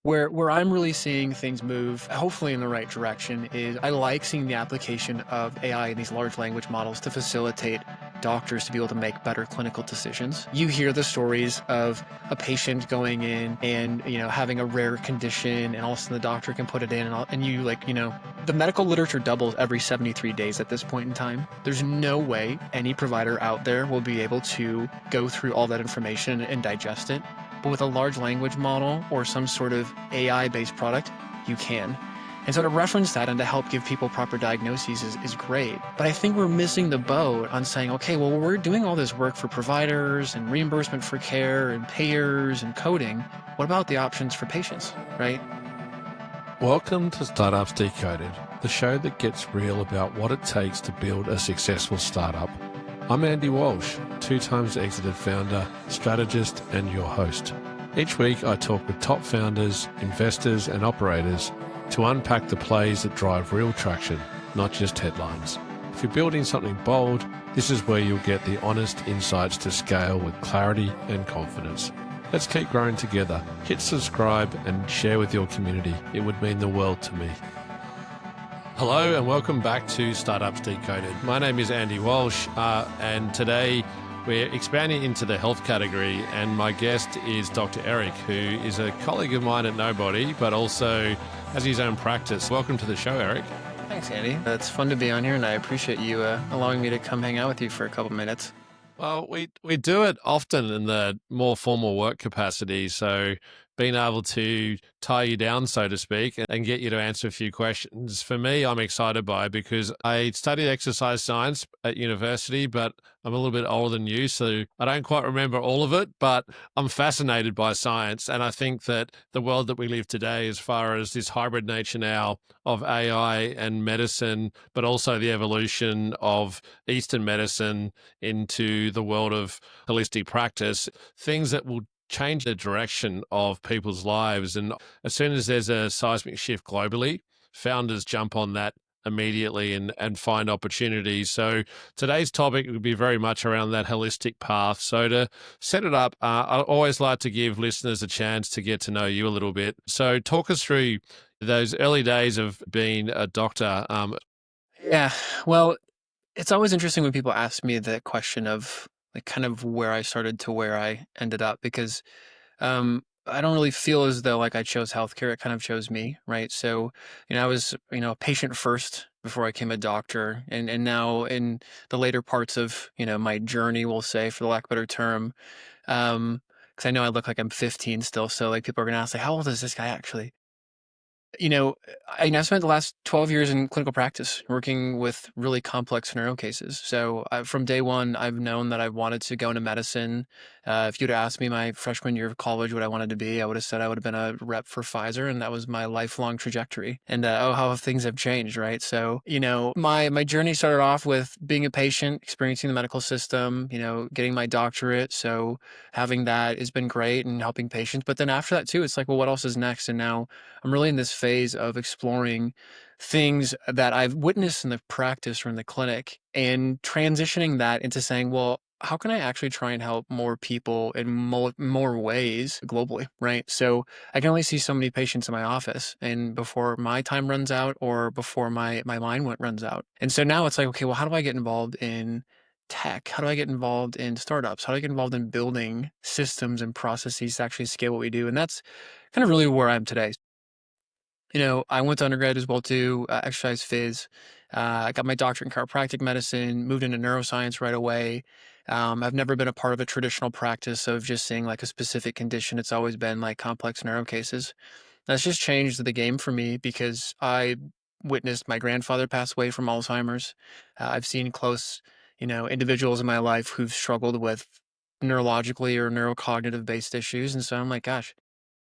Where I'm really seeing things move, hopefully in the right direction, is I like seeing the application of AI and these large language models to facilitate doctors to be able to make better clinical decisions. You hear the stories of a patient going in and, having a rare condition, and all of a sudden the doctor can put it in, and you the medical literature doubles every 73 days at this point in time. There's no way any provider out there will be able to go through all that information and digest it. But with a large language model or some sort of AI-based product, you can. And so to reference that and to help give people proper diagnoses is great. But I think we're missing the boat on saying, okay, well, we're doing all this work for providers and reimbursement for care and payers and coding. What about the options for patients, right? Welcome to Startups Decoded, the show that gets real about what it takes to build a successful startup. I'm Andy Walsh, 2 times exited founder, strategist, and your host. Each week I talk with top founders, investors, and operators to unpack the plays that drive real traction, not just headlines. If you're building something bold, this is where you'll get the honest insights to scale with clarity and confidence. Let's keep growing together. Hit subscribe and share with your community. It would mean the world to me. Hello and welcome back to Startups Decoded. My name is Andy Walsh and today we're expanding into the health category, and my guest is Dr. Erik, who is a colleague of mine at Nobody, but also has his own practice. Welcome to the show, Erik. Thanks, Andy. It's fun to be on here, and I appreciate you allowing me to come hang out with you for a couple minutes. Well, we do it often in the more formal work capacity. So being able to tie you down, so to speak, and get you to answer a few questions, for me, I'm excited by, because I studied exercise science at university, but I'm a little bit older than you, so I don't quite remember all of it, but I'm fascinated by science. And I think that the world that we live today, as far as this hybrid nature now of AI and medicine, but also the evolution of Eastern medicine into the world of holistic practice, things that will change the direction of people's lives. And as soon as there's a seismic shift globally, founders jump on that immediately and find opportunities. So today's topic would be very much around that holistic path. So to set it up, I always like to give listeners a chance to get to know you a little bit. So talk us through those early days of being a doctor. Yeah, well, it's always interesting when people ask me the question of like kind of where I started to where I ended up, because I don't really feel as though like I chose healthcare. It kind of chose me, right? So, I was, a patient first before I became a doctor. And now in the later parts of, my journey, we'll say, for the lack of a better term, because I know I look like I'm 15 still. So like people are going to ask, like, how old is this guy actually? You know, I spent the last 12 years in clinical practice working with really complex neuro cases. So from day one, I've known that I wanted to go into medicine. If you'd asked me my freshman year of college what I wanted to be, I would have said I would have been a rep for Pfizer, and that was my lifelong trajectory. And how things have changed, right? So, my journey started off with being a patient, experiencing the medical system, getting my doctorate. So having that has been great and helping patients. But then after that too, it's like, well, what else is next? And now I'm really in this phase of exploring things that I've witnessed in the practice or in the clinic and transitioning that into saying, well, how can I actually try and help more people in more ways globally, right? So I can only see so many patients in my office, and before my time runs out or before my mind runs out. And so now it's like, okay, well, how do I get involved in tech? How do I get involved in startups? How do I get involved in building systems and processes to actually scale what we do? And that's kind of really where I'm today. I went to undergrad as well too, exercise phys. I got my doctorate in chiropractic medicine, moved into neuroscience right away. I've never been a part of a traditional practice of just seeing like a specific condition. It's always been like complex neuro cases. That's just changed the game for me because I witnessed my grandfather pass away from Alzheimer's. I've seen close, individuals in my life who've struggled with neurologically or neurocognitive based issues. And so I'm like, gosh,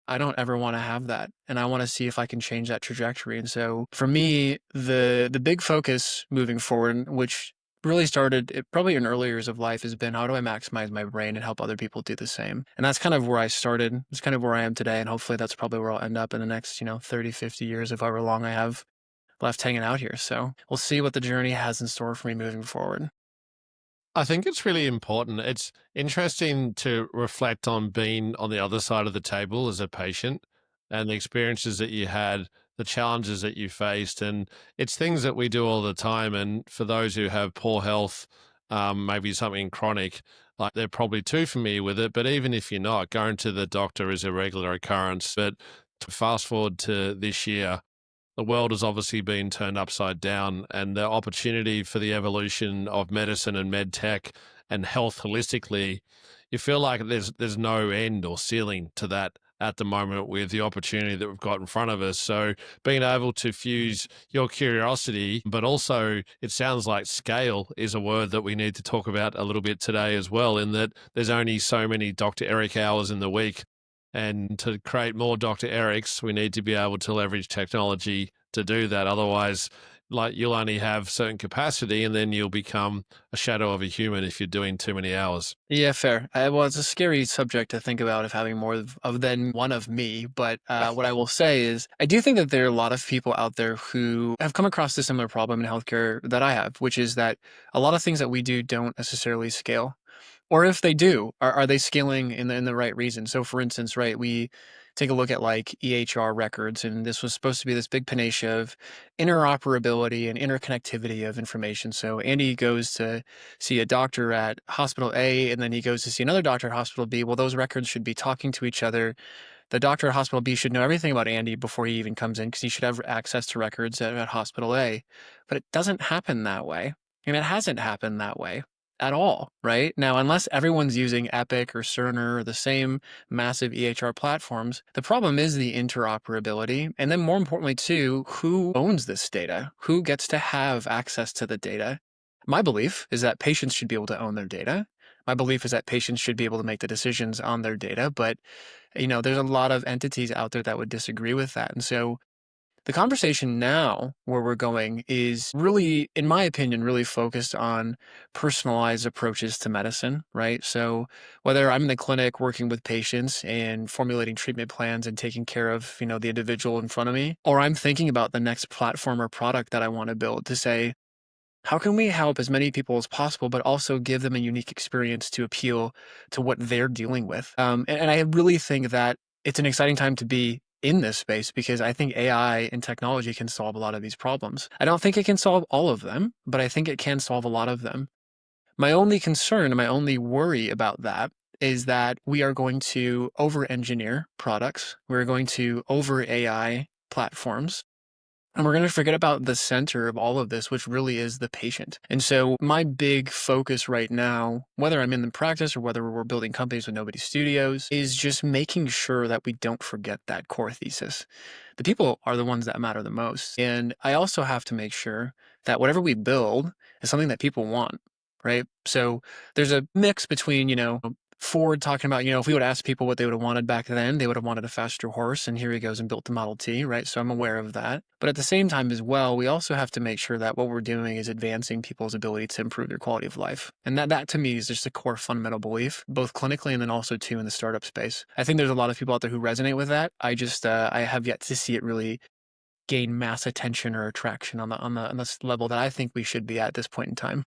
I don't ever want to have that. And I want to see if I can change that trajectory. And so for me, the big focus moving forward, which really started probably in early years of life, has been how do I maximize my brain and help other people do the same? And that's kind of where I started. It's kind of where I am today. And hopefully that's probably where I'll end up in the next, 30, 50 years, if however long I have left hanging out here. So we'll see what the journey has in store for me moving forward. I think it's really important. It's interesting to reflect on being on the other side of the table as a patient. and the experiences that you had, the challenges that you faced. And it's things that we do all the time. And for those who have poor health, maybe something chronic, like they're probably too familiar with it. But even if you're not, going to the doctor is a regular occurrence. But to fast forward to this year, the world has obviously been turned upside down, and the opportunity for the evolution of medicine and med tech and health holistically, you feel like there's no end or ceiling to that at the moment with the opportunity that we've got in front of us. So being able to fuse your curiosity, but also it sounds like scale is a word that we need to talk about a little bit today as well, in that there's only so many Dr. Eric hours in the week. And to create more Dr. Erics, we need to be able to leverage technology to do that. Otherwise, like you'll only have certain capacity and then you'll become a shadow of a human if you're doing too many hours. Yeah, fair. Well, it's a scary subject to think about of having more of than one of me. But what I will say is, I do think that there are a lot of people out there who have come across a similar problem in healthcare that I have, which is that a lot of things that we do don't necessarily scale. Or if they do, are they scaling in the right reason? So for instance, right, we take a look at like EHR records, and this was supposed to be this big panacea of interoperability and interconnectivity of information. So Andy goes to see a doctor at hospital A, and then he goes to see another doctor at hospital B. Well, those records should be talking to each other. The doctor at hospital B should know everything about Andy before he even comes in because he should have access to records at hospital A. But it doesn't happen that way. And it hasn't happened that way at all, right? Now, unless everyone's using Epic or Cerner or the same massive EHR platforms, the problem is the interoperability. And then more importantly, too, who owns this data? Who gets to have access to the data? My belief is that patients should be able to own their data. My belief is that patients should be able to make the decisions on their data, but there's a lot of entities out there that would disagree with that. And so the conversation now where we're going is really, in my opinion, really focused on personalized approaches to medicine, right? So whether I'm in the clinic working with patients and formulating treatment plans and taking care of, the individual in front of me, or I'm thinking about the next platform or product that I want to build to say, how can we help as many people as possible, but also give them a unique experience to appeal to what they're dealing with? And I really think that it's an exciting time to be in this space because I think AI and technology can solve a lot of these problems. I don't think it can solve all of them, but I think it can solve a lot of them. My only concern and my only worry about that is that we are going to over engineer products. We're going to over AI platforms, and we're going to forget about the center of all of this, which really is the patient. And so, my big focus right now, whether I'm in the practice or whether we're building companies with Nobody Studios, is just making sure that we don't forget that core thesis. The people are the ones that matter the most. And I also have to make sure that whatever we build is something that people want, right? So, there's a mix between, Ford talking about, if we would ask people what they would have wanted back then, they would have wanted a faster horse. And here he goes and built the Model T, right? So I'm aware of that. But at the same time as well, we also have to make sure that what we're doing is advancing people's ability to improve their quality of life. And that to me is just a core fundamental belief, both clinically and then also too in the startup space. I think there's a lot of people out there who resonate with that. I have yet to see it really gain mass attention or attraction on this level that I think we should be at this point in time.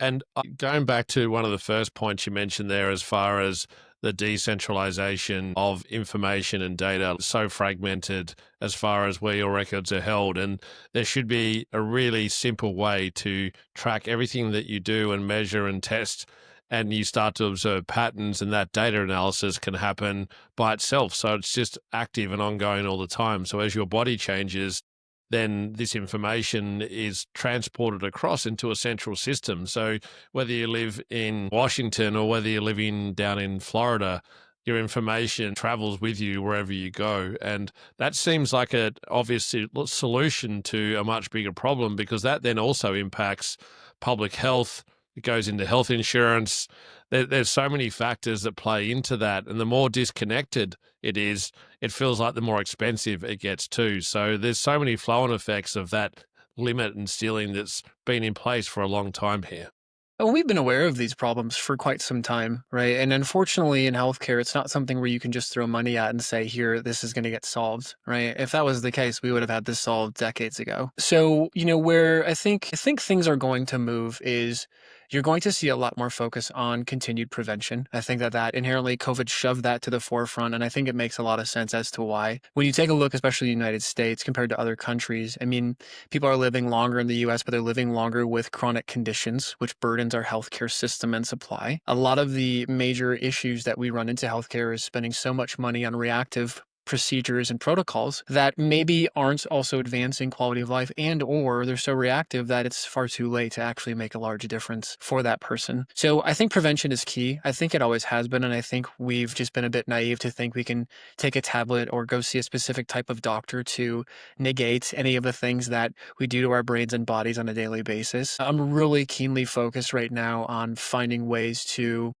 And going back to one of the first points you mentioned there, as far as the decentralization of information and data, so fragmented as far as where your records are held. And there should be a really simple way to track everything that you do and measure and test. And you start to observe patterns, and that data analysis can happen by itself. So it's just active and ongoing all the time. So as your body changes, then this information is transported across into a central system. So whether you live in Washington or whether you're living down in Florida, your information travels with you wherever you go. And that seems like an obvious solution to a much bigger problem, because that then also impacts public health. It goes into health insurance. There's so many factors that play into that. And the more disconnected it is, it feels like the more expensive it gets too. So there's so many flow-on effects of that limit and ceiling that's been in place for a long time here. Well, we've been aware of these problems for quite some time, right? And unfortunately, in healthcare, it's not something where you can just throw money at and say, here, this is going to get solved, right? If that was the case, we would have had this solved decades ago. So, where I think things are going to move is, you're going to see a lot more focus on continued prevention. I think that inherently COVID shoved that to the forefront, and I think it makes a lot of sense as to why. When you take a look, especially the United States compared to other countries, I mean, people are living longer in the US, but they're living longer with chronic conditions, which burdens our healthcare system and supply. A lot of the major issues that we run into healthcare is spending so much money on reactive procedures and protocols that maybe aren't also advancing quality of life, and or they're so reactive that it's far too late to actually make a large difference for that person. So I think prevention is key. I think it always has been, and I think we've just been a bit naive to think we can take a tablet or go see a specific type of doctor to negate any of the things that we do to our brains and bodies on a daily basis. I'm really keenly focused right now on finding ways to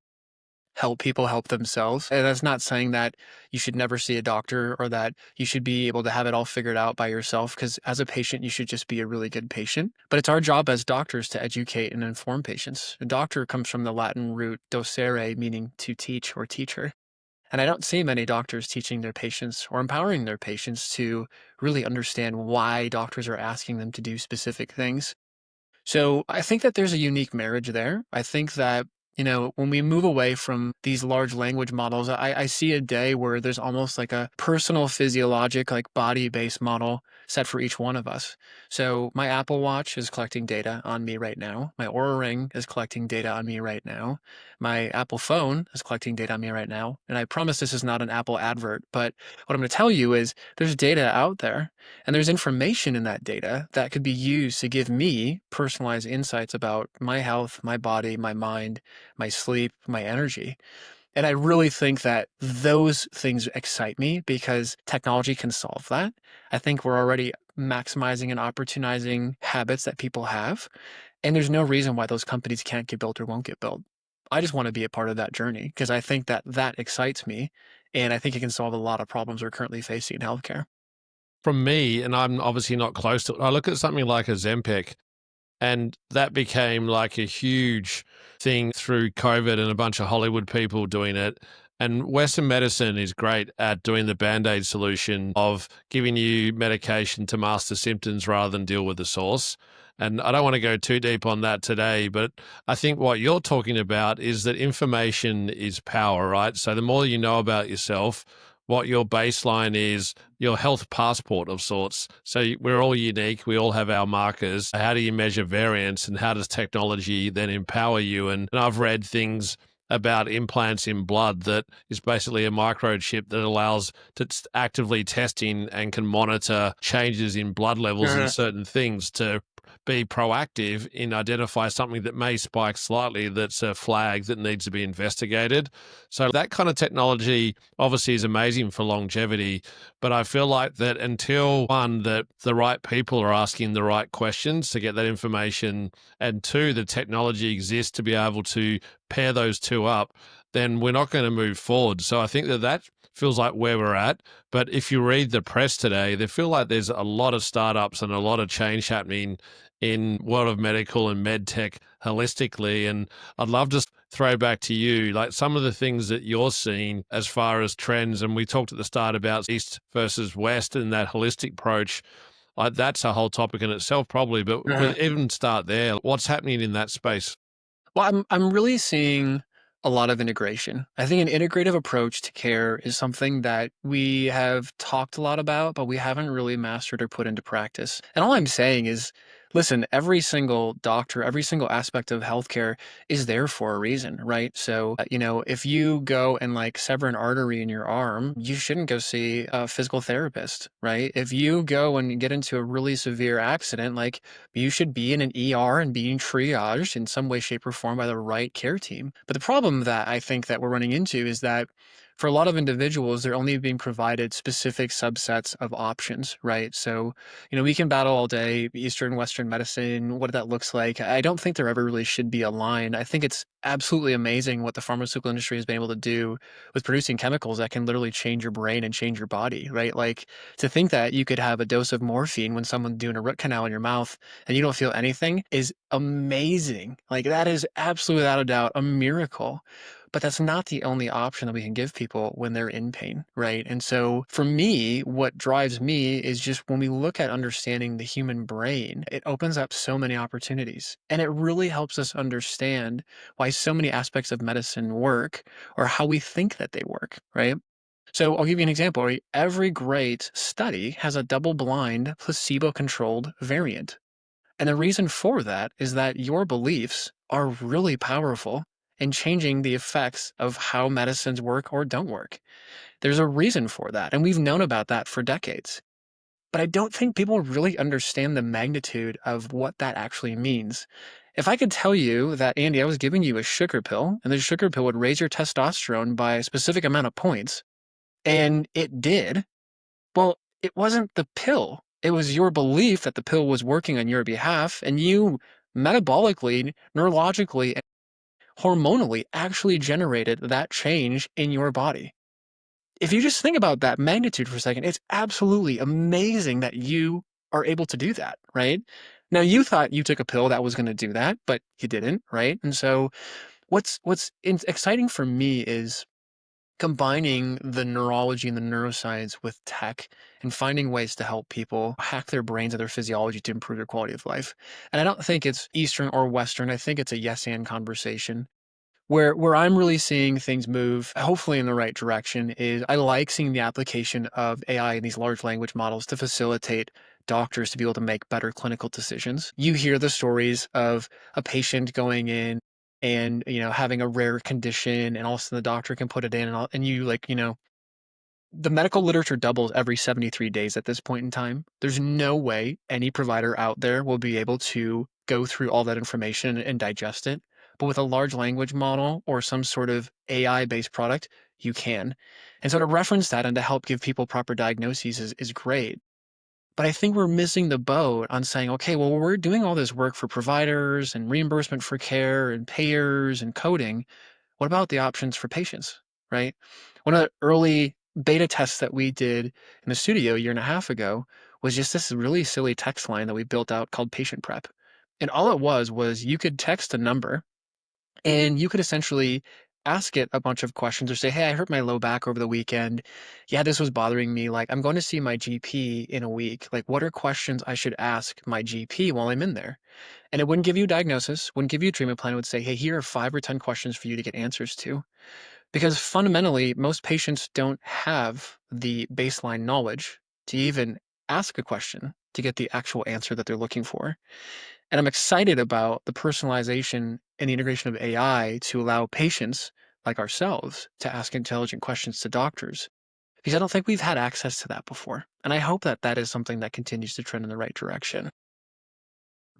help people help themselves. And that's not saying that you should never see a doctor or that you should be able to have it all figured out by yourself, because as a patient, you should just be a really good patient. But it's our job as doctors to educate and inform patients. A doctor comes from the Latin root docere, meaning to teach or teacher. And I don't see many doctors teaching their patients or empowering their patients to really understand why doctors are asking them to do specific things. So I think that there's a unique marriage there. I think that, when we move away from these large language models, I see a day where there's almost like a personal physiologic, like body based model set for each one of us. So my Apple Watch is collecting data on me right now. My Aura Ring is collecting data on me right now. My Apple phone is collecting data on me right now. And I promise this is not an Apple advert, but what I'm going to tell you is there's data out there, and there's information in that data that could be used to give me personalized insights about my health, my body, my mind, my sleep, my energy. And I really think that those things excite me because technology can solve that. I think we're already maximizing and opportunizing habits that people have. And there's no reason why those companies can't get built or won't get built. I just want to be a part of that journey because I think that excites me. And I think it can solve a lot of problems we're currently facing in healthcare. From me, and I'm obviously not close to it, I look at something like a Zempic. And that became like a huge thing through COVID and a bunch of Hollywood people doing it. And Western medicine is great at doing the band aid solution of giving you medication to mask the symptoms rather than deal with the source. And I don't want to go too deep on that today, but I think what you're talking about is that information is power, right? So the more you know about yourself, what your baseline is, your health passport of sorts. So we're all unique. We all have our markers. How do you measure variance and how does technology then empower you? And I've read things about implants in blood that is basically a microchip that allows to actively testing and can monitor changes in blood levels and Uh-huh. certain things to be proactive in identify something that may spike slightly that's a flag that needs to be investigated. So that kind of technology obviously is amazing for longevity, but I feel like that until one, that the right people are asking the right questions to get that information, and two, the technology exists to be able to pair those two up, then we're not going to move forward. So I think that that feels like where we're at. But if you read the press today, they feel like there's a lot of startups and a lot of change happening in world of medical and med tech holistically. And I'd love to throw back to you, like some of the things that you're seeing as far as trends. And we talked at the start about East versus West and that holistic approach. Like that's a whole topic in itself, probably, but we Uh-huh. could even start there. What's happening in that space? Well, I'm really seeing a lot of integration. I think an integrative approach to care is something that we have talked a lot about, but we haven't really mastered or put into practice. And all I'm saying is, listen, every single doctor, every single aspect of healthcare is there for a reason, right? So, if you go and like sever an artery in your arm, you shouldn't go see a physical therapist, right? If you go and get into a really severe accident, like you should be in an ER and being triaged in some way, shape, or form by the right care team. But the problem that I think that we're running into is that for a lot of individuals, they're only being provided specific subsets of options, right? So, we can battle all day, Eastern, Western medicine, what that looks like. I don't think there ever really should be a line. I think it's absolutely amazing what the pharmaceutical industry has been able to do with producing chemicals that can literally change your brain and change your body, right? Like to think that you could have a dose of morphine when someone's doing a root canal in your mouth and you don't feel anything is amazing. Like that is absolutely without a doubt a miracle. But that's not the only option that we can give people when they're in pain, right? And so for me, what drives me is just when we look at understanding the human brain, it opens up so many opportunities. And it really helps us understand why so many aspects of medicine work or how we think that they work, right? So I'll give you an example, right? Every great study has a double blind, placebo controlled variant. And the reason for that is that your beliefs are really powerful in changing the effects of how medicines work or don't work. There's a reason for that. And we've known about that for decades. But I don't think people really understand the magnitude of what that actually means. If I could tell you that, Andy, I was giving you a sugar pill, and the sugar pill would raise your testosterone by a specific amount of points, and it did, well, it wasn't the pill. It was your belief that the pill was working on your behalf, and you metabolically, neurologically, and hormonally actually generated that change in your body. If you just think about that magnitude for a second, it's absolutely amazing that you are able to do that, right? Now you thought you took a pill that was going to do that, but you didn't, right? And so exciting for me is combining the neurology and the neuroscience with tech and finding ways to help people hack their brains and their physiology to improve their quality of life. And I don't think it's Eastern or Western. I think it's a yes and conversation. Where I'm really seeing things move, hopefully in the right direction, is I like seeing the application of AI and these large language models to facilitate doctors to be able to make better clinical decisions. You hear the stories of a patient going in and having a rare condition, and all of a sudden the doctor can put it in, and you like the medical literature doubles every 73 days at this point in time. There's no way any provider out there will be able to go through all that information and digest it. But with a large language model or some sort of AI based product, you can. And so to reference that and to help give people proper diagnoses is great. But I think we're missing the boat on saying, okay, well, we're doing all this work for providers and reimbursement for care and payers and coding. What about the options for patients, right? One of the early beta tests that we did in the studio a year and a half ago was just this really silly text line that we built out called Patient Prep. And all it was you could text a number and you could essentially ask it a bunch of questions or say, hey, I hurt my low back over the weekend. Yeah, this was bothering me. Like, I'm going to see my GP in a week. Like, what are questions I should ask my GP while I'm in there? And it wouldn't give you a diagnosis, wouldn't give you a treatment plan. It would say, hey, here are 5 or 10 questions for you to get answers to. Because fundamentally, most patients don't have the baseline knowledge to even ask a question to get the actual answer that they're looking for. And I'm excited about the personalization and the integration of AI to allow patients like ourselves to ask intelligent questions to doctors. Because I don't think we've had access to that before. And I hope that that is something that continues to trend in the right direction.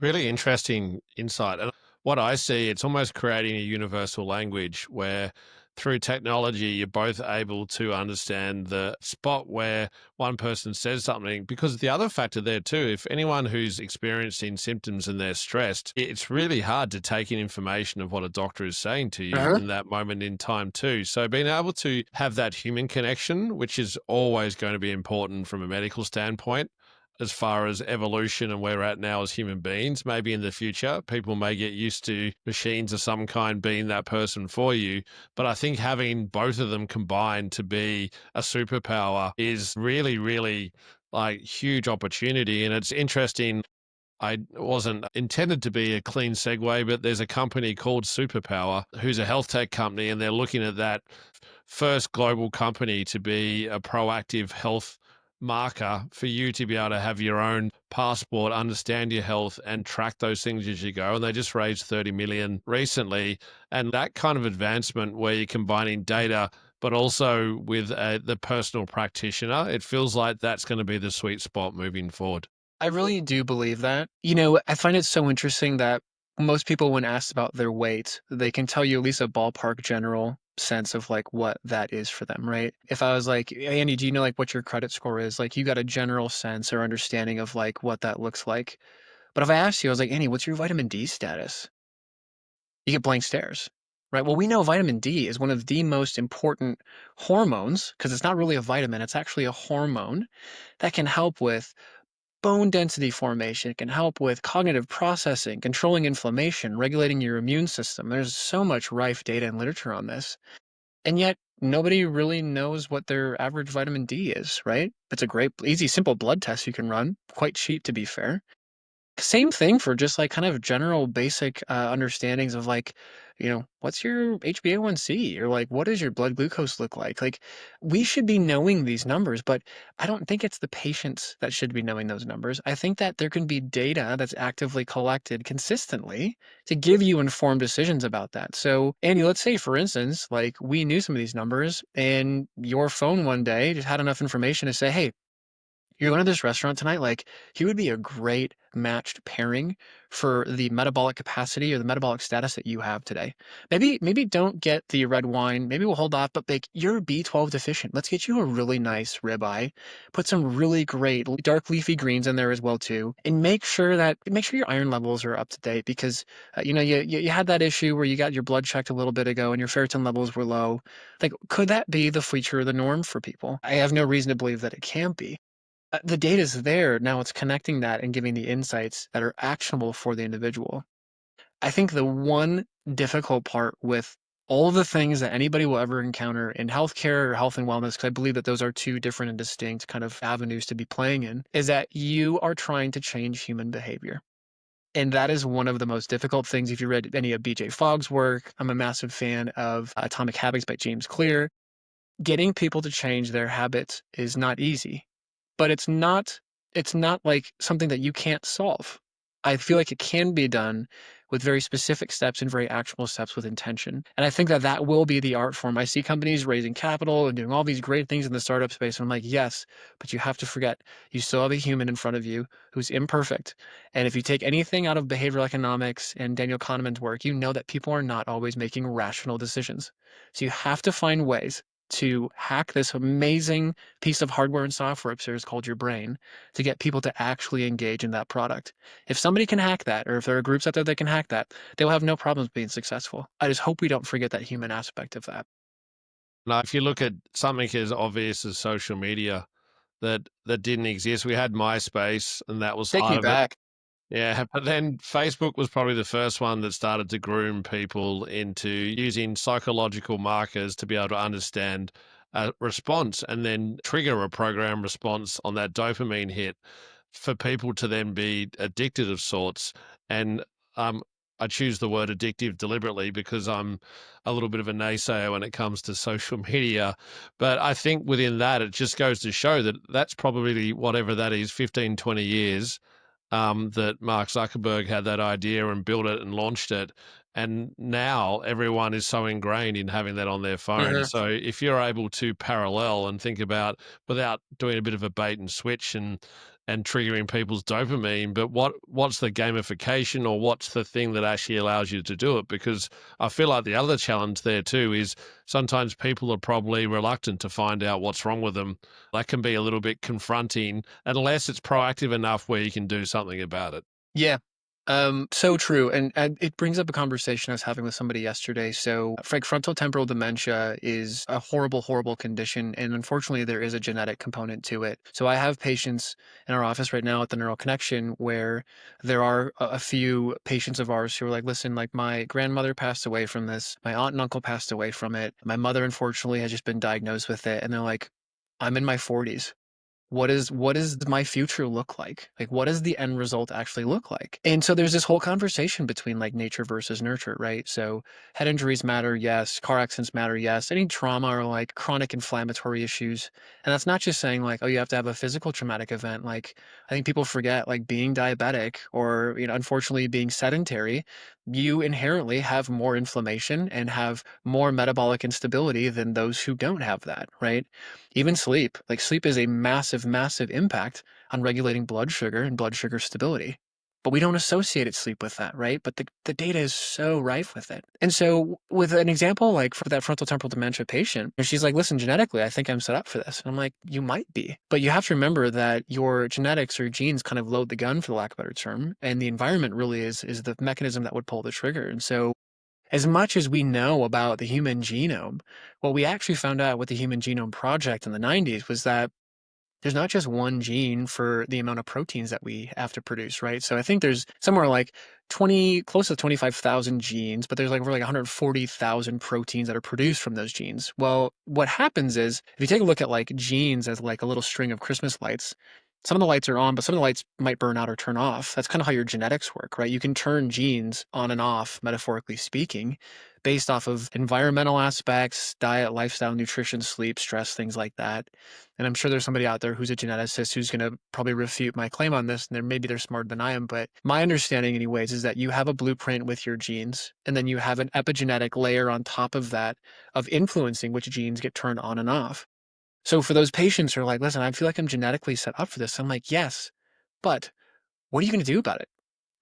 Really interesting insight. And what I see, it's almost creating a universal language where through technology, you're both able to understand the spot where one person says something. Because the other factor there too, if anyone who's experiencing symptoms and they're stressed, it's really hard to take in information of what a doctor is saying to you Uh-huh. in that moment in time too. So being able to have that human connection, which is always going to be important from a medical standpoint, as far as evolution and where we're at now as human beings. Maybe in the future, people may get used to machines of some kind being that person for you. But I think having both of them combined to be a superpower is really, really like huge opportunity. And it's interesting. I wasn't intended to be a clean segue, but there's a company called Superpower who's a health tech company, and they're looking at that first global company to be a proactive health marker for you to be able to have your own passport, understand your health, and track those things as you go. And they just raised 30 million recently. And that kind of advancement where you're combining data, but also with the personal practitioner, it feels like that's going to be the sweet spot moving forward. I really do believe that. I find it so interesting that most people, when asked about their weight, they can tell you at least a ballpark general sense of like what that is for them, right? If I was like, "Hey, Andy, do you know like what your credit score is?" Like you got a general sense or understanding of like what that looks like. But if I asked you, I was like, Andy, what's your vitamin D status? You get blank stares, right? Well, we know vitamin D is one of the most important hormones because it's not really a vitamin, it's actually a hormone that can help with bone density formation. It can help with cognitive processing, controlling inflammation, regulating your immune system. There's so much rife data and literature on this. And yet, nobody really knows what their average vitamin D is, right? It's a great, easy, simple blood test you can run, quite cheap to be fair. Same thing for just like kind of general basic understandings of like, what's your HbA1c or like what does your blood glucose look like? Like we should be knowing these numbers, but I don't think it's the patients that should be knowing those numbers. I think that there can be data that's actively collected consistently to give you informed decisions about that. So, Andy, let's say for instance, like we knew some of these numbers and your phone one day just had enough information to say, hey, you're going to this restaurant tonight, like, he would be a great matched pairing for the metabolic capacity or the metabolic status that you have today. Maybe don't get the red wine. Maybe we'll hold off, but like you're B12 deficient. Let's get you a really nice ribeye. Put some really great dark leafy greens in there as well too, and make sure your iron levels are up to date because you had that issue where you got your blood checked a little bit ago and your ferritin levels were low. Like, could that be the feature of the norm for people? I have no reason to believe that it can't be. The data's there. Now it's connecting that and giving the insights that are actionable for the individual. I think the one difficult part with all the things that anybody will ever encounter in healthcare or health and wellness, because I believe that those are two different and distinct kind of avenues to be playing in, is that you are trying to change human behavior. And that is one of the most difficult things. If you read any of BJ Fogg's work, I'm a massive fan of Atomic Habits by James Clear. Getting people to change their habits is not easy, but it's not like something that you can't solve. I feel like it can be done with very specific steps and very actionable steps with intention. And I think that that will be the art form. I see companies raising capital and doing all these great things in the startup space. And I'm like, yes, but you have to forget you still have a human in front of you who's imperfect. And if you take anything out of behavioral economics and Daniel Kahneman's work, you know that people are not always making rational decisions. So you have to find ways to hack this amazing piece of hardware and software upstairs called your brain to get people to actually engage in that product. If somebody can hack that, or if there are groups out there that can hack that, they will have no problems being successful. I just hope we don't forget that human aspect of that. Now, if you look at something as obvious as social media that didn't exist, we had MySpace, and that was Take me part of it. back. Yeah, but then Facebook was probably the first one that started to groom people into using psychological markers to be able to understand a response and then trigger a program response on that dopamine hit for people to then be addicted of sorts. And um, I choose the word addictive deliberately because I'm a little bit of a naysayer when it comes to social media. But I think within that, it just goes to show that that's probably whatever that is, 15, 20 years that Mark Zuckerberg had that idea and built it and launched it. And now everyone is so ingrained in having that on their phone. Mhm. So if you're able to parallel and think about without doing a bit of a bait and switch and triggering people's dopamine, but what's the gamification or what's the thing that actually allows you to do it? Because I feel like the other challenge there too is sometimes people are probably reluctant to find out what's wrong with them. That can be a little bit confronting unless it's proactive enough where you can do something about it. Yeah. So true. And it brings up a conversation I was having with somebody yesterday. So, like frontal temporal dementia is a horrible, horrible condition. And unfortunately, there is a genetic component to it. So, I have patients in our office right now at the Neural Connection where there are a few patients of ours who are like, listen, like my grandmother passed away from this. My aunt and uncle passed away from it. My mother, unfortunately, has just been diagnosed with it. And they're like, I'm in my 40s. What is my future look like? Like, what does the end result actually look like? And so there's this whole conversation between like nature versus nurture, right? So head injuries matter, yes. Car accidents matter, yes. Any trauma or like chronic inflammatory issues. And that's not just saying like, oh, you have to have a physical traumatic event. Like, I think people forget like being diabetic or, unfortunately being sedentary, you inherently have more inflammation and have more metabolic instability than those who don't have that, right? Even sleep, like sleep is a massive, massive impact on regulating blood sugar and blood sugar stability. But we don't associate it sleep with that, right? But the data is so rife with it. And so with an example, like for that frontal temporal dementia patient, and she's like, listen, genetically, I think I'm set up for this. And I'm like, you might be. But you have to remember that your genetics or genes kind of load the gun, for the lack of a better term. And the environment really is the mechanism that would pull the trigger. And so as much as we know about the human genome, what we actually found out with the Human Genome Project in the 90s was that there's not just one gene for the amount of proteins that we have to produce, right? So I think there's somewhere like 20, close to 25,000 genes, but there's like over like 140,000 proteins that are produced from those genes. Well, what happens is if you take a look at like genes as like a little string of Christmas lights, some of the lights are on, but some of the lights might burn out or turn off. That's kind of how your genetics work, right? You can turn genes on and off, metaphorically speaking, based off of environmental aspects, diet, lifestyle, nutrition, sleep, stress, things like that. And I'm sure there's somebody out there who's a geneticist who's going to probably refute my claim on this, and maybe they're smarter than I am. But my understanding, anyways, is that you have a blueprint with your genes, and then you have an epigenetic layer on top of that of influencing which genes get turned on and off. So for those patients who are like, listen, I feel like I'm genetically set up for this, I'm like, yes, but what are you going to do about it?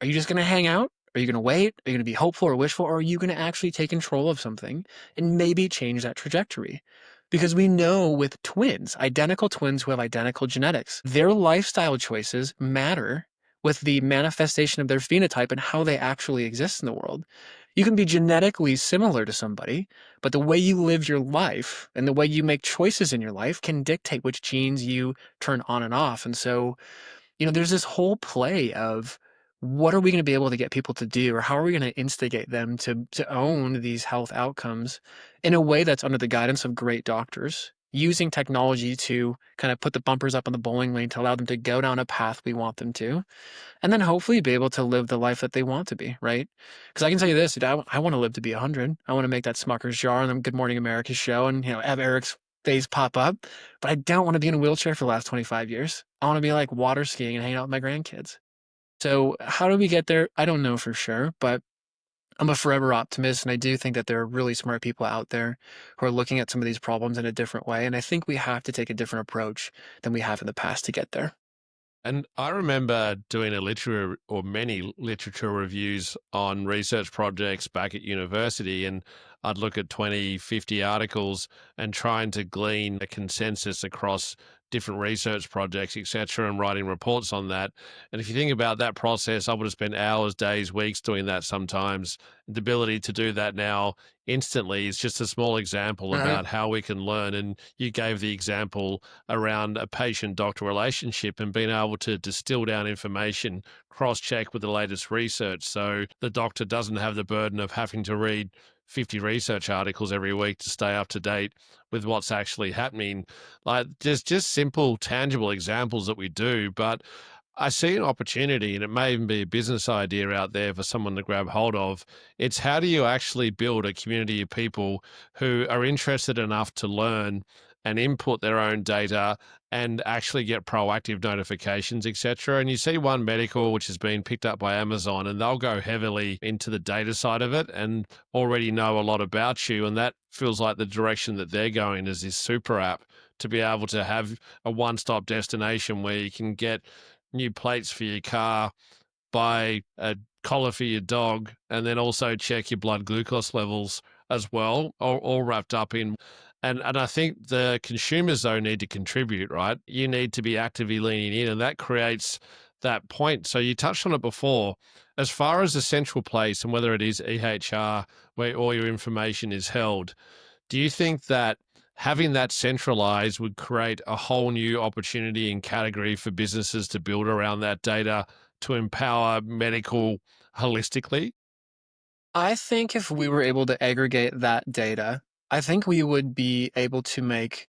Are you just going to hang out? Are you going to wait? Are you going to be hopeful or wishful? Or are you going to actually take control of something and maybe change that trajectory? Because we know with twins, identical twins who have identical genetics, their lifestyle choices matter with the manifestation of their phenotype and how they actually exist in the world. You can be genetically similar to somebody, but the way you live your life and the way you make choices in your life can dictate which genes you turn on and off. And so, there's this whole play of what are we going to be able to get people to do, or how are we going to instigate them to own these health outcomes in a way that's under the guidance of great doctors, using technology to kind of put the bumpers up on the bowling lane to allow them to go down a path we want them to, and then hopefully be able to live the life that they want to be, right? Because I can tell you this, dude, I want to live to be 100. I want to make that Smucker's jar on the Good Morning America show and, have Eric's face pop up, but I don't want to be in a wheelchair for the last 25 years. I want to be like water skiing and hanging out with my grandkids. So how do we get there? I don't know for sure, but I'm a forever optimist. And I do think that there are really smart people out there who are looking at some of these problems in a different way. And I think we have to take a different approach than we have in the past to get there. And I remember doing a literature or many literature reviews on research projects back at university. And I'd look at 20, 50 articles and trying to glean a consensus across different research projects, etc., and writing reports on that. And if you think about that process, I would have spent hours, days, weeks doing that sometimes. The ability to do that now instantly is just a small example Uh-huh. about how we can learn. And you gave the example around a patient doctor relationship and being able to distill down information, cross check with the latest research. So the doctor doesn't have the burden of having to read 50 research articles every week to stay up to date with what's actually happening. Like there's just simple, tangible examples that we do, but I see an opportunity, and it may even be a business idea out there for someone to grab hold of. It's how do you actually build a community of people who are interested enough to learn and input their own data and actually get proactive notifications, etc. And you see One Medical, which has been picked up by Amazon, and they'll go heavily into the data side of it and already know a lot about you. And that feels like the direction that they're going is this super app to be able to have a one-stop destination where you can get new plates for your car, buy a collar for your dog, and then also check your blood glucose levels as well, all wrapped up in. And I think the consumers though need to contribute, right? You need to be actively leaning in, and that creates that point. So you touched on it before. As far as the central place and whether it is EHR where all your information is held, do you think that having that centralized would create a whole new opportunity and category for businesses to build around that data to empower medical holistically? I think if we were able to aggregate that data, I think we would be able to make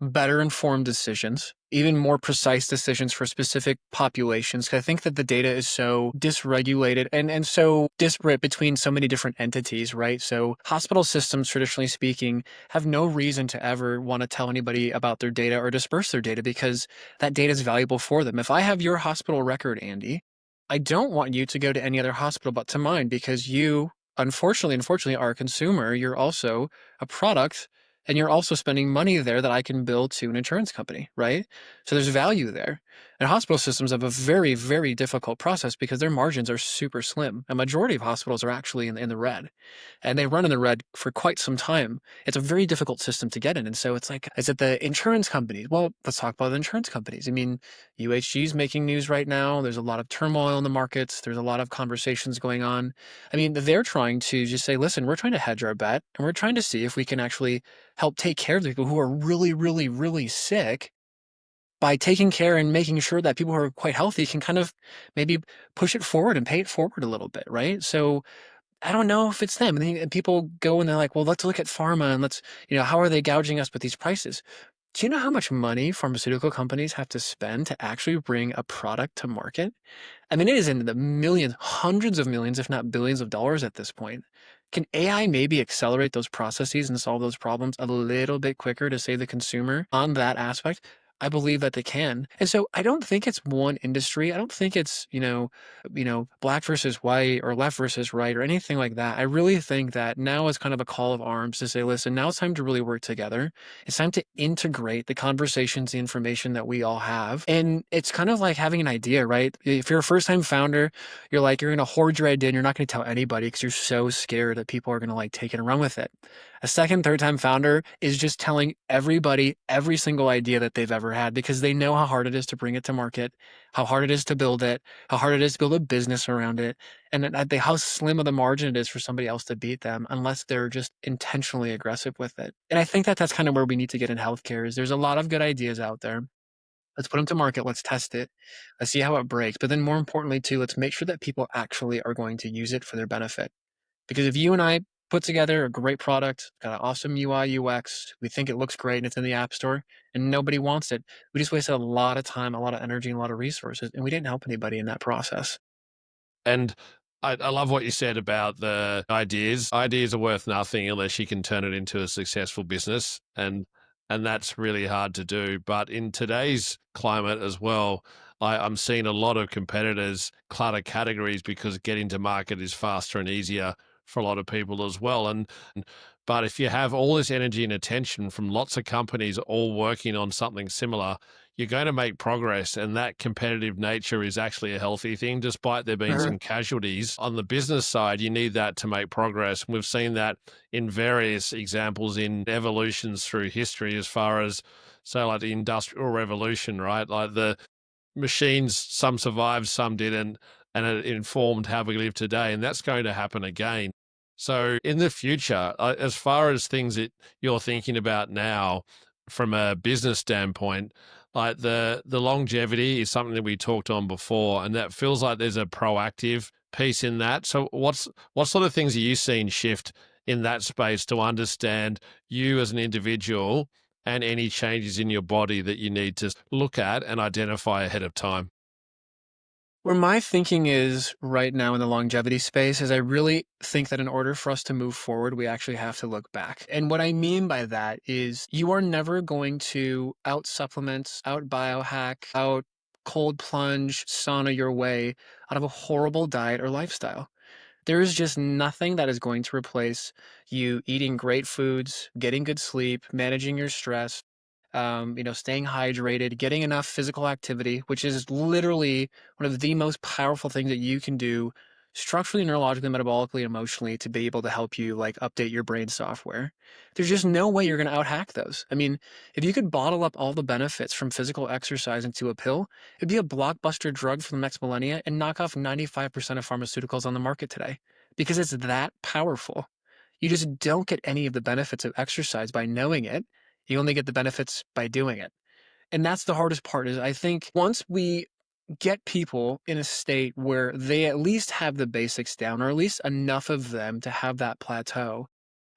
better informed decisions, even more precise decisions for specific populations. 'Cause I think that the data is so dysregulated and so disparate between so many different entities, right? So hospital systems, traditionally speaking, have no reason to ever want to tell anybody about their data or disperse their data because that data is valuable for them. If I have your hospital record, Andy, I don't want you to go to any other hospital but to mine because you, unfortunately, are a consumer. You're also a product and you're also spending money there that I can bill to an insurance company, right? So there's value there. And hospital systems have a very, very difficult process because their margins are super slim. A majority of hospitals are actually in the red, and they run in the red for quite some time. It's a very difficult system to get in. And so it's like, is it the insurance companies? Well, let's talk about the insurance companies. I mean, UHG is making news right now. There's a lot of turmoil in the markets. There's a lot of conversations going on. I mean, they're trying to just say, listen, we're trying to hedge our bet and we're trying to see if we can actually help take care of the people who are really, really, really sick by taking care and making sure that people who are quite healthy can kind of maybe push it forward and pay it forward a little bit, right? So I don't know if it's them. And people go and they're like, well, let's look at pharma and let's, how are they gouging us with these prices? Do you know how much money pharmaceutical companies have to spend to actually bring a product to market? I mean, it is in the millions, hundreds of millions, if not billions of dollars at this point. Can AI maybe accelerate those processes and solve those problems a little bit quicker to save the consumer on that aspect? I believe that they can. And so I don't think it's one industry. I don't think it's, black versus white or left versus right or anything like that. I really think that now is kind of a call of arms to say, listen, now it's time to really work together. It's time to integrate the conversations, the information that we all have. And it's kind of like having an idea, right? If you're a first time founder, you're going to hoard your idea and you're not going to tell anybody because you're so scared that people are going to like take it and run with it. A second, third time founder is just telling everybody every single idea that they've ever had because they know how hard it is to bring it to market, how hard it is to build it, how hard it is to build a business around it, and how slim of the margin it is for somebody else to beat them unless they're just intentionally aggressive with it. And I think that that's kind of where we need to get in healthcare is there's a lot of good ideas out there. Let's put them to market. Let's test it. Let's see how it breaks. But then more importantly, too, let's make sure that people actually are going to use it for their benefit. Because if you and I put together a great product, got an awesome UI, UX, we think it looks great and it's in the app store and nobody wants it, we just wasted a lot of time, a lot of energy, and a lot of resources, and we didn't help anybody in that process. And I love what you said about the ideas. Ideas are worth nothing unless you can turn it into a successful business, and that's really hard to do. But in today's climate as well, I'm seeing a lot of competitors clutter categories because getting to market is faster and easier for a lot of people as well. But if you have all this energy and attention from lots of companies all working on something similar, you're going to make progress. And that competitive nature is actually a healthy thing, despite there being Mhm. some casualties. On the business side, you need that to make progress. We've seen that in various examples in evolutions through history, as far as, so like the Industrial Revolution, right? Like the machines, some survived, some didn't, and it informed how we live today. And that's going to happen again. So in the future, as far as things that you're thinking about now, from a business standpoint, like the longevity is something that we talked on before, and that feels like there's a proactive piece in that. So what sort of things are you seeing shift in that space to understand you as an individual and any changes in your body that you need to look at and identify ahead of time? Where my thinking is right now in the longevity space is I really think that in order for us to move forward, we actually have to look back. And what I mean by that is you are never going to out supplement, out biohack, out cold plunge, sauna your way out of a horrible diet or lifestyle. There is just nothing that is going to replace you eating great foods, getting good sleep, managing your stress, staying hydrated, getting enough physical activity, which is literally one of the most powerful things that you can do structurally, neurologically, metabolically, emotionally to be able to help you like update your brain software. There's just no way you're going to outhack those. I mean, if you could bottle up all the benefits from physical exercise into a pill, it'd be a blockbuster drug for the next millennia and knock off 95% of pharmaceuticals on the market today because it's that powerful. You just don't get any of the benefits of exercise by knowing it. You only get the benefits by doing it. And that's the hardest part is I think once we get people in a state where they at least have the basics down or at least enough of them to have that plateau,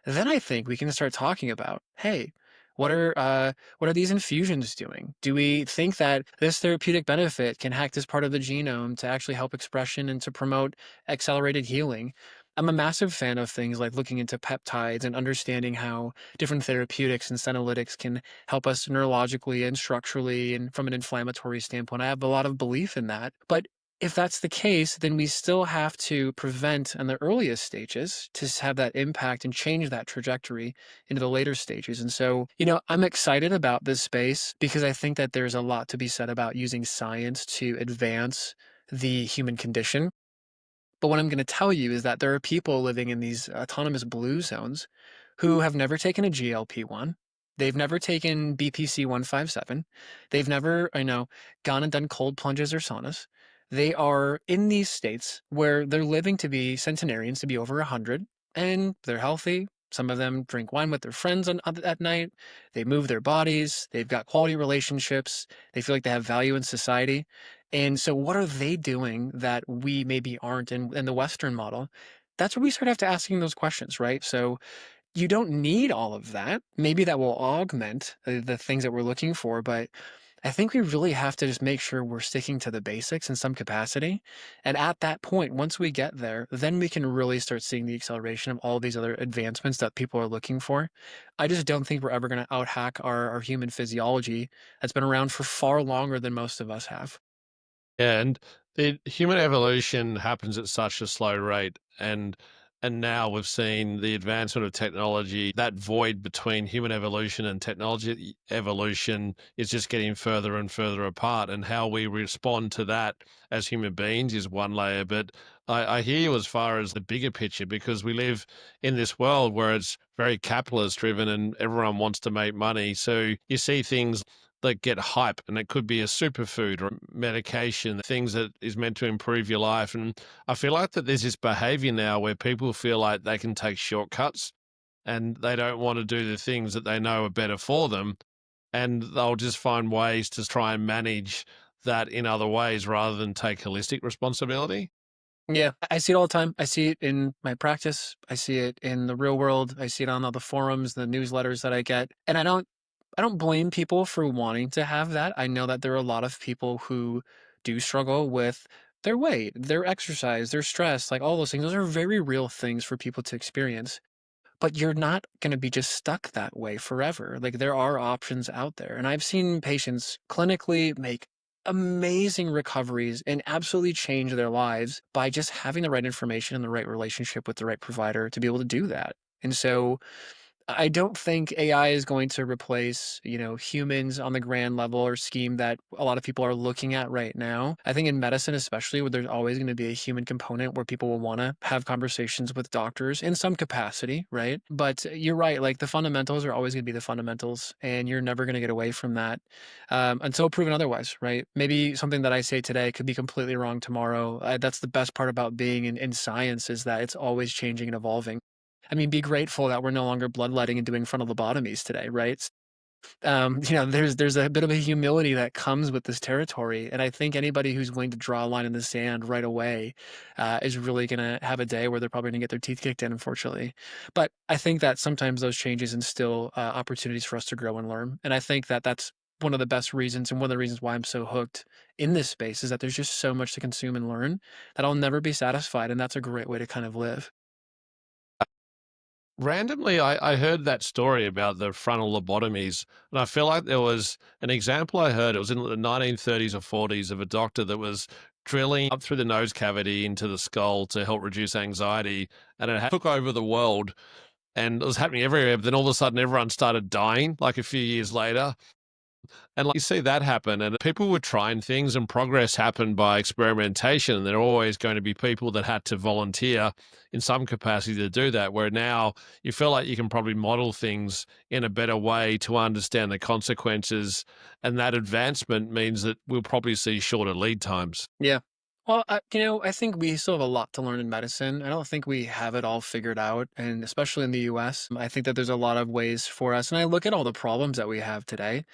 then I think we can start talking about, hey, what are these infusions doing? Do we think that this therapeutic benefit can hack this part of the genome to actually help expression and to promote accelerated healing? I'm a massive fan of things like looking into peptides and understanding how different therapeutics and senolytics can help us neurologically and structurally and from an inflammatory standpoint. I have a lot of belief in that. But if that's the case, then we still have to prevent in the earliest stages to have that impact and change that trajectory into the later stages. And so, I'm excited about this space because I think that there's a lot to be said about using science to advance the human condition. But what I'm going to tell you is that there are people living in these autonomous blue zones who have never taken a GLP-1. They've never taken BPC 157. They've never, gone and done cold plunges or saunas. They are in these states where they're living to be centenarians, to be over 100, and they're healthy, Some of them drink wine with their friends at night. They move their bodies. They've got quality relationships. They feel like they have value in society. And so, what are they doing that we maybe aren't in the Western model? That's where we start have to asking those questions, right? So, you don't need all of that. Maybe that will augment the things that we're looking for, but I think we really have to just make sure we're sticking to the basics in some capacity. And at that point, once we get there, then we can really start seeing the acceleration of all these other advancements that people are looking for. I just don't think we're ever going to out hack our human physiology that's been around for far longer than most of us have. Yeah, and the human evolution happens at such a slow rate, and now we've seen the advancement of technology. That void between human evolution and technology evolution is just getting further and further apart. And how we respond to that as human beings is one layer. But I hear you as far as the bigger picture, because we live in this world where it's very capitalist driven and everyone wants to make money. So you see things that get hype, and it could be a superfood or medication, things that is meant to improve your life. And I feel like that there's this behavior now where people feel like they can take shortcuts and they don't want to do the things that they know are better for them. And they'll just find ways to try and manage that in other ways rather than take holistic responsibility. Yeah, I see it all the time. I see it in my practice. I see it in the real world. I see it on all the forums, the newsletters that I get. And I don't blame people for wanting to have that. I know that there are a lot of people who do struggle with their weight, their exercise, their stress, like all those things. Those are very real things for people to experience. But you're not gonna be just stuck that way forever. Like, there are options out there, and I've seen patients clinically make amazing recoveries and absolutely change their lives by just having the right information and the right relationship with the right provider to be able to do that. And so I don't think AI is going to replace, humans on the grand level or scheme that a lot of people are looking at right now. I think in medicine, especially, where there's always going to be a human component where people will want to have conversations with doctors in some capacity, right? But you're right, like the fundamentals are always going to be the fundamentals, and you're never going to get away from that until proven otherwise, right? Maybe something that I say today could be completely wrong tomorrow. That's the best part about being in science is that it's always changing and evolving. I mean, be grateful that we're no longer bloodletting and doing frontal lobotomies today, right? There's a bit of a humility that comes with this territory, and I think anybody who's willing to draw a line in the sand right away is really going to have a day where they're probably going to get their teeth kicked in, unfortunately. But I think that sometimes those changes instill opportunities for us to grow and learn, and I think that that's one of the best reasons and one of the reasons why I'm so hooked in this space is that there's just so much to consume and learn that I'll never be satisfied, and that's a great way to kind of live. Randomly, I heard that story about the frontal lobotomies, and I feel like there was an example I heard. It was in the 1930s or 40s of a doctor that was drilling up through the nose cavity into the skull to help reduce anxiety, and it took over the world, and it was happening everywhere. But then all of a sudden, everyone started dying like a few years later. And like you see that happen, and people were trying things, and progress happened by experimentation. And there are always going to be people that had to volunteer in some capacity to do that. Where now you feel like you can probably model things in a better way to understand the consequences. And that advancement means that we'll probably see shorter lead times. Yeah. Well, I think we still have a lot to learn in medicine. I don't think we have it all figured out, and especially in the US, I think that there's a lot of ways for us. And I look at all the problems that we have today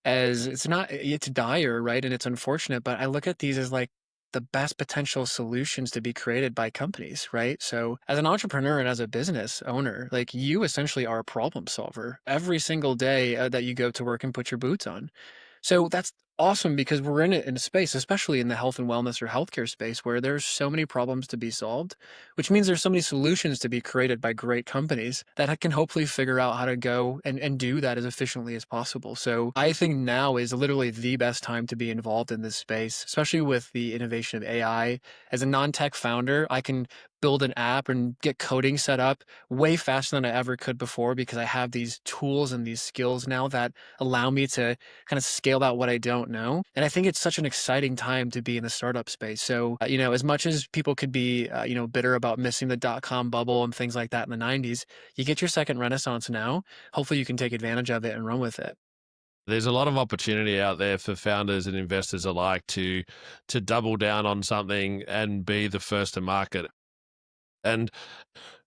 as it's dire, right? And it's unfortunate, but I look at these as like the best potential solutions to be created by companies, right? So, as an entrepreneur and as a business owner, like you essentially are a problem solver every single day that you go to work and put your boots on. So that's awesome because we're in it in a space, especially in the health and wellness or healthcare space, where there's so many problems to be solved, which means there's so many solutions to be created by great companies that can hopefully figure out how to go and do that as efficiently as possible. So I think now is literally the best time to be involved in this space, especially with the innovation of AI. As a non-tech founder, I can build an app and get coding set up way faster than I ever could before because I have these tools and these skills now that allow me to kind of scaled out what I don't know. And I think it's such an exciting time to be in the startup space. So, as much as people could be, bitter about missing the dot-com bubble and things like that in the 90s, you get your second renaissance now. Hopefully you can take advantage of it and run with it. There's a lot of opportunity out there for founders and investors alike to double down on something and be the first to market. And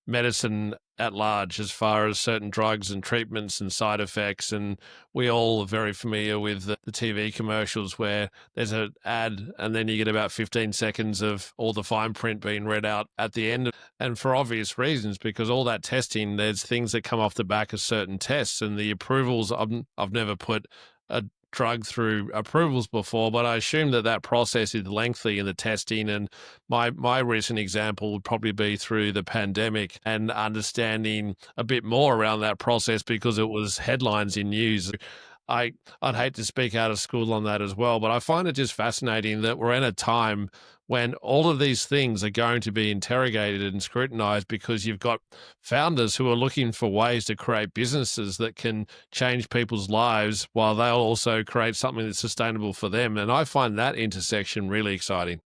medicine at large as far as certain drugs and treatments and side effects. And we all are very familiar with the TV commercials where there's an ad and then you get about 15 seconds of all the fine print being read out at the end. And for obvious reasons, because all that testing, there's things that come off the back of certain tests and the approvals. I've never put a drug through approvals before, but I assume that that process is lengthy in the testing. And my recent example would probably be through the pandemic and understanding a bit more around that process because it was headlines in news. I'd hate to speak out of school on that as well, but I find it just fascinating that we're in a time when all of these things are going to be interrogated and scrutinized because you've got founders who are looking for ways to create businesses that can change people's lives while they'll also create something that's sustainable for them. And I find that intersection really exciting.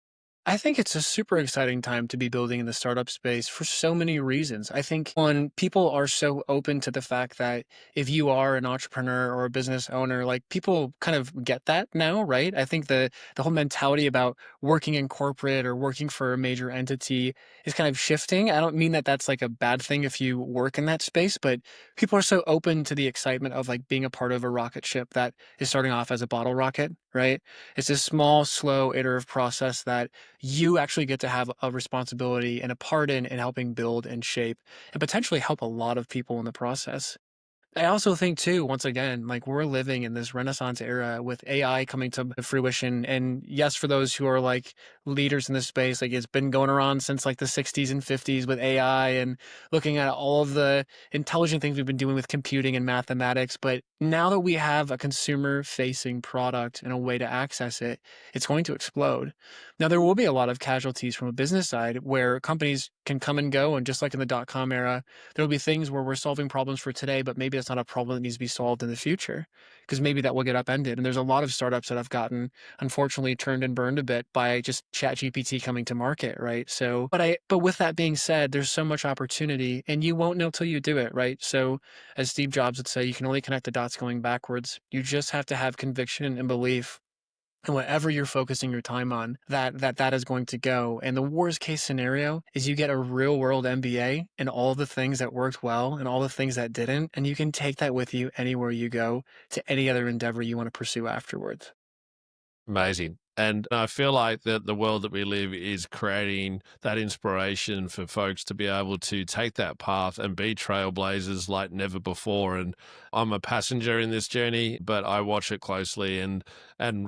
I think it's a super exciting time to be building in the startup space for so many reasons. I think one, people are so open to the fact that if you are an entrepreneur or a business owner, like people kind of get that now, right? I think the whole mentality about working in corporate or working for a major entity is kind of shifting. I don't mean that that's like a bad thing if you work in that space, but people are so open to the excitement of like being a part of a rocket ship that is starting off as a bottle rocket, right? It's a small, slow, iterative process that you actually get to have a responsibility and a part in helping build and shape and potentially help a lot of people in the process. I also think too, once again, like we're living in this Renaissance era with AI coming to fruition. And yes, for those who are like leaders in this space, like it's been going around since like the 60s and 50s with AI and looking at all of the intelligent things we've been doing with computing and mathematics. But now that we have a consumer facing product and a way to access it, it's going to explode. Now, there will be a lot of casualties from a business side where companies can come and go. And just like in the dot-com era, there'll be things where we're solving problems for today, but maybe that's not a problem that needs to be solved in the future because maybe that will get upended. And there's a lot of startups that have gotten unfortunately turned and burned a bit by just chat GPT coming to market, right? So but with that being said, there's so much opportunity and you won't know till you do it, right? So as Steve Jobs would say, you can only connect the dots going backwards. You just have to have conviction and belief and whatever you're focusing your time on, that is going to go. And the worst case scenario is you get a real world MBA and all the things that worked well and all the things that didn't, and you can take that with you anywhere you go to any other endeavor you want to pursue afterwards. Amazing. And I feel like that the world that we live is creating that inspiration for folks to be able to take that path and be trailblazers like never before. And I'm a passenger in this journey, but I watch it closely and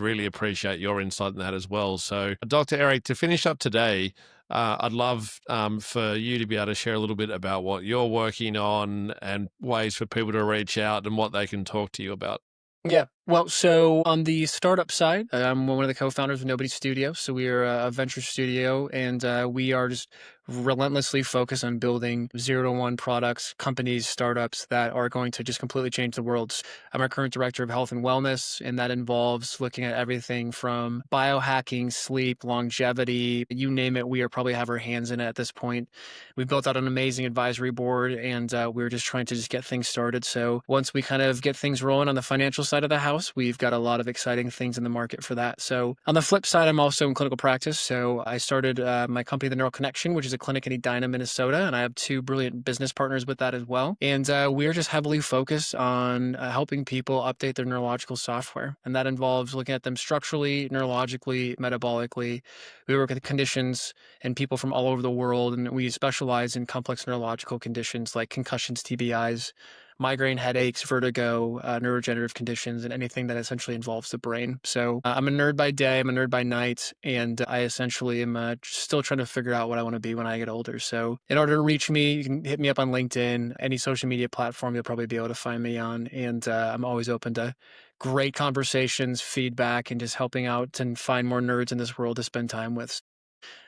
really appreciate your insight in that as well. So, Dr. Eric, to finish up today, I'd love for you to be able to share a little bit about what you're working on and ways for people to reach out and what they can talk to you about. Yeah. Well, so on the startup side, I'm one of the co-founders of Nobody Studio. So we are a venture studio, and we are just relentlessly focused on building 0 to 1 products, companies, startups that are going to just completely change the world. I'm our current director of health and wellness, and that involves looking at everything from biohacking, sleep, longevity, you name it. We are probably have our hands in it at this point. We've built out an amazing advisory board, and we're just trying to just get things started. So once we kind of get things rolling on the financial side of the house, we've got a lot of exciting things in the market for that. So on the flip side, I'm also in clinical practice. So I started my company, The Neural Connection, which is a clinic in Edina, Minnesota, and I have two brilliant business partners with that as well. And we're just heavily focused on helping people update their neurological software, and that involves looking at them structurally, neurologically, metabolically. We work with conditions and people from all over the world, and we specialize in complex neurological conditions like concussions, TBIs, migraine headaches, vertigo, neurodegenerative conditions, and anything that essentially involves the brain. So I'm a nerd by day, I'm a nerd by night, and I essentially am still trying to figure out what I want to be when I get older. So in order to reach me, you can hit me up on LinkedIn, any social media platform you'll probably be able to find me on. And I'm always open to great conversations, feedback, and just helping out and find more nerds in this world to spend time with.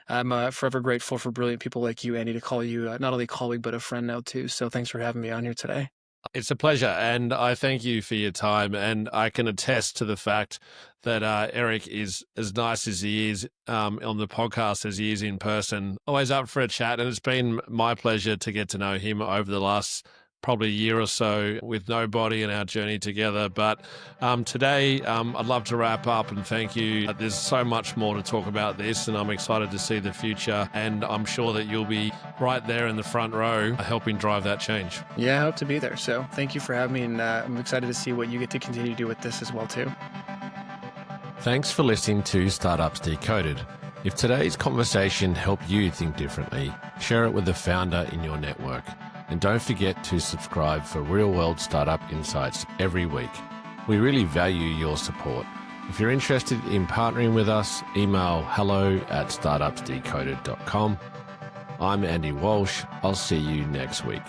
I'm forever grateful for brilliant people like you, Annie, to call you not only a colleague, but a friend now too. So thanks for having me on here today. It's a pleasure, and I thank you for your time. And I can attest to the fact that Eric is as nice as he is on the podcast as he is in person. Always up for a chat, and it's been my pleasure to get to know him over the last probably a year or so with nobody in our journey together. But today, I'd love to wrap up and thank you. There's so much more to talk about this, and I'm excited to see the future. And I'm sure that you'll be right there in the front row helping drive that change. Yeah, I hope to be there. So thank you for having me, and I'm excited to see what you get to continue to do with this as well too. Thanks for listening to Startups Decoded. If today's conversation helped you think differently, share it with a founder in your network. And don't forget to subscribe for real-world startup insights every week. We really value your support. If you're interested in partnering with us, email hello@startupsdecoded.com. I'm Andy Walsh. I'll see you next week.